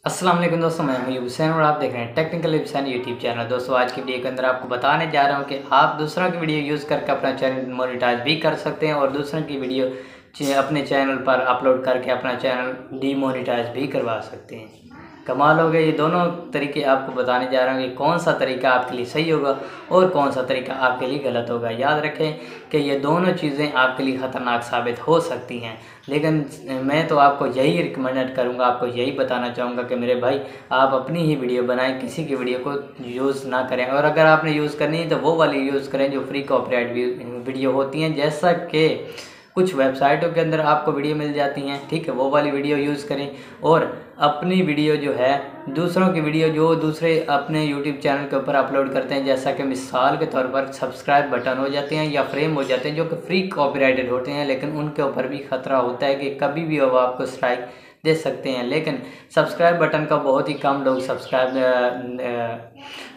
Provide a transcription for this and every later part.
अस्सलाम वालेकुम दोस्तों, मैं हूं हुसैन और आप देख रहे हैं टेक्निकल हुसैन यूट्यूब चैनल। दोस्तों आज की वीडियो के अंदर आपको बताने जा रहा हूं कि आप दूसरों की वीडियो यूज़ करके अपना चैनल मोनेटाइज भी कर सकते हैं और दूसरों की वीडियो अपने चैनल पर अपलोड करके अपना चैनल डीमोनेटाइज भी करवा सकते हैं। कमाल हो गया। ये दोनों तरीके आपको बताने जा रहा हूँ कि कौन सा तरीका आपके लिए सही होगा और कौन सा तरीका आपके लिए गलत होगा। याद रखें कि ये दोनों चीज़ें आपके लिए ख़तरनाक साबित हो सकती हैं, लेकिन मैं तो आपको यही रिकमेंड करूँगा, आपको यही बताना चाहूँगा कि मेरे भाई आप अपनी ही वीडियो बनाएं, किसी की वीडियो को यूज़ ना करें। और अगर आपने यूज़ करनी है तो वो वाली यूज़ करें जो फ्री कॉपीराइट वीडियो होती हैं, जैसा कि कुछ वेबसाइटों के अंदर आपको वीडियो मिल जाती हैं। ठीक है, वो वाली वीडियो यूज़ करें और अपनी वीडियो जो है दूसरों की वीडियो जो दूसरे अपने यूट्यूब चैनल के ऊपर अपलोड करते हैं, जैसा कि मिसाल के तौर पर सब्सक्राइब बटन हो जाते हैं या फ्रेम हो जाते हैं जो कि फ्री कॉपीराइटेड होते हैं, लेकिन उनके ऊपर भी ख़तरा होता है कि कभी भी वो आपको स्ट्राइक दे सकते हैं। लेकिन सब्सक्राइब बटन का बहुत ही कम लोग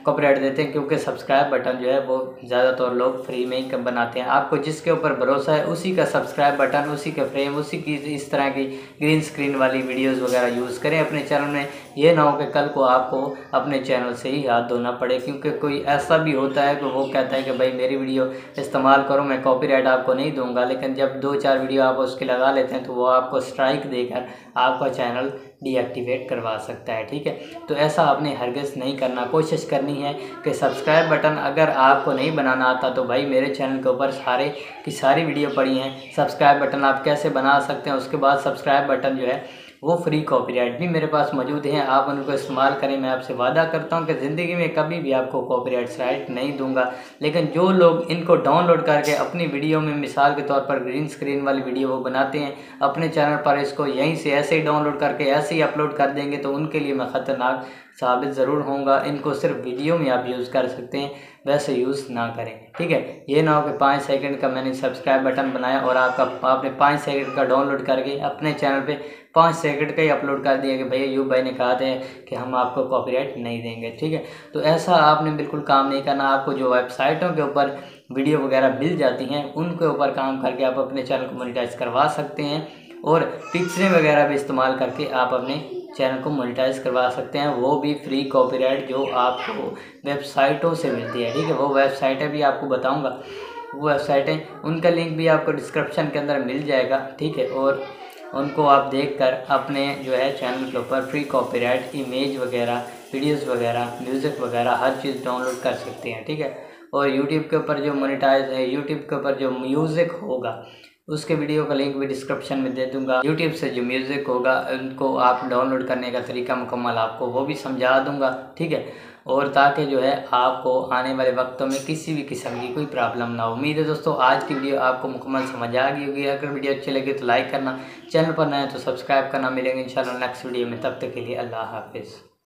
कॉपीराइट देते हैं, क्योंकि सब्सक्राइब बटन जो है वो ज़्यादातर लोग फ्री में ही बनाते हैं। आपको जिसके ऊपर भरोसा है उसी का सब्सक्राइब बटन, उसी के फ्रेम, उसी की इस तरह की ग्रीन स्क्रीन वाली वीडियोस वगैरह यूज़ करें अपने चैनल में। ये ना हो कि कल को आपको अपने चैनल से ही हाथ धोना पड़े, क्योंकि कोई ऐसा भी होता है कि वो कहता है कि भाई मेरी वीडियो इस्तेमाल करो, मैं कॉपीराइट आपको नहीं दूंगा, लेकिन जब 2-4 वीडियो आप उसकी लगा लेते हैं तो वो आपको स्ट्राइक देकर आपका चैनल डीएक्टिवेट करवा सकता है। ठीक है, तो ऐसा आपने हरगिज़ नहीं करना। कोशिश करनी है कि सब्सक्राइब बटन अगर आपको नहीं बनाना आता तो भाई मेरे चैनल के ऊपर सारे की सारी वीडियो पड़ी हैं, सब्सक्राइब बटन आप कैसे बना सकते हैं। उसके बाद सब्सक्राइब बटन जो है वो फ्री कॉपीराइट भी मेरे पास मौजूद हैं, आप उनको इस्तेमाल करें। मैं आपसे वादा करता हूं कि ज़िंदगी में कभी भी आपको कॉपीराइट स्ट्राइक नहीं दूंगा। लेकिन जो लोग इनको डाउनलोड करके अपनी वीडियो में मिसाल के तौर पर ग्रीन स्क्रीन वाली वीडियो वो बनाते हैं अपने चैनल पर, इसको यहीं से ऐसे ही डाउनलोड करके ऐसे ही अपलोड कर देंगे, तो उनके लिए मैं ख़तरनाक साबित ज़रूर होऊंगा। इनको सिर्फ वीडियो में आप यूज़ कर सकते हैं, वैसे यूज़ ना करें। ठीक है, ये ना हो कि 5 सेकंड का मैंने सब्सक्राइब बटन बनाया और आपने 5 सेकंड का डाउनलोड करके अपने चैनल पे 5 सेकंड का ही अपलोड कर दिया कि भैया यूब भाई ने कहा था कि हम आपको कॉपीराइट नहीं देंगे। ठीक है, तो ऐसा आपने बिल्कुल काम नहीं करना। आपको जो वेबसाइटों के ऊपर वीडियो वगैरह मिल जाती हैं उनके ऊपर काम करके आप अपने चैनल को मोनेटाइज करवा सकते हैं और पिक्चरें वगैरह भी इस्तेमाल करके आप अपने चैनल को मोनेटाइज करवा सकते हैं, वो भी फ्री कॉपीराइट जो आपको वेबसाइटों से मिलती है। ठीक है, वो वेबसाइटें भी आपको बताऊंगा, वो वेबसाइटें उनका लिंक भी आपको डिस्क्रिप्शन के अंदर मिल जाएगा। ठीक है, और उनको आप देखकर अपने जो है चैनल के ऊपर फ्री कॉपीराइट इमेज वगैरह, वीडियोस वगैरह, म्यूज़िक वगैरह हर चीज़ डाउनलोड कर सकते हैं। ठीक है, और यूट्यूब के ऊपर जो मोनेटाइज है, यूट्यूब के ऊपर जो म्यूज़िक होगा उसके वीडियो का लिंक भी डिस्क्रिप्शन में दे दूंगा। यूट्यूब से जो म्यूज़िक होगा उनको आप डाउनलोड करने का तरीका मुकम्मल आपको वो भी समझा दूंगा। ठीक है, और ताकि जो है आपको आने वाले वक्तों में किसी भी किस्म की कोई प्रॉब्लम ना हो। उम्मीद है दोस्तों आज की वीडियो आपको मुकम्मल समझ आ गई होगी। अगर वीडियो अच्छी लगी तो लाइक करना, चैनल पर नए तो सब्सक्राइब करना। मिलेंगे इंशाल्लाह नेक्स्ट वीडियो में, तब तक के लिए अल्लाह हाफिज़।